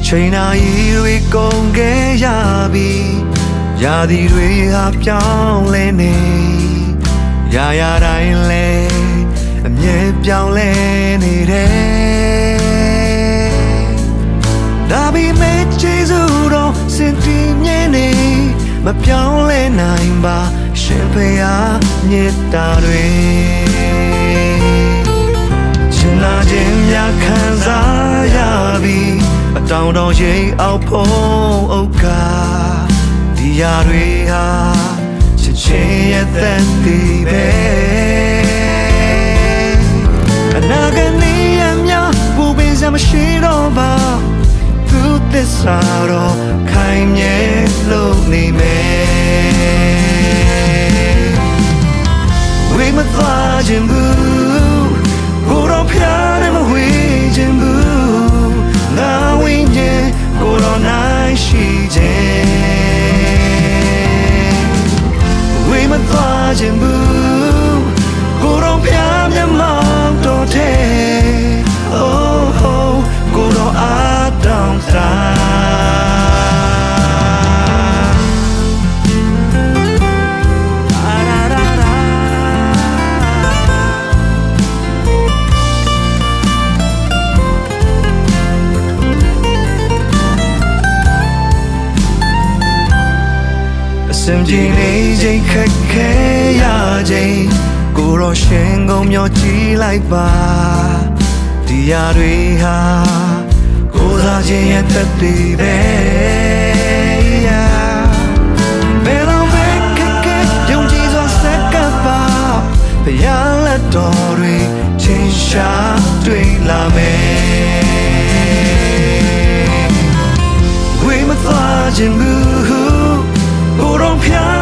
ချိန်နာရီတွေကုန်ခဲ့ရပြီရာသီတွေဟာပြောင်းလဲနေရာရာတိုင်းလဲအမြဲပြောင်းလဲနေတယ်ဒါပေမဲ့ကျေးဇူးတော်စင်တီမြဲနေမပြောင်းလဲနိုင်ပါရှင်ဖေဟာမေတ္တာတွေရှင်နာခြင်းများခံစားရပြီအတောင်တောင်ရိပ်အောက်ဖုံးအုပ်ကားဒီရာတွေဟာချစ်ချင်းရဲ့သက်တည်ပဲအနာဂတ်နေ့ရများပူပင်စရာမရှိတော့ပါသူသစ္စာတော့ခိုင်မြဲလို့နေမယ်ဝေမသွားခြင်းဘူးကိုယ်တော်ဖျားတယ်မဝေးခြင်းဘူးငါဝိညာဉ်ကိုယ်တော်နိုင်ရှိခြင်းဝေမသွားခြင်းဘူးကိုယ်တော်ဖျားမျက်မှောက်တော်ထဲကိုယ်တော်အားတောင်းတာစင်ကြီးလေးချိန်ခက်ခဲရချိန်ကိုယ်တော်ရှင်ကုန်မျောကြည့်လိုက်ပါဒီရာတွေဟာကိုယ်စားခြင်းရဲ့သက်တည်ပဲဘယ်တော့ပဲခက်ခဲယုံကြည်စွာဆက်ကပ်ပါဘုရားလက်တော်တွေချင်းရှာတွေ့လာမယ်ဝေမသွားခြင်းဘူးကိုယ်တော်ဖျား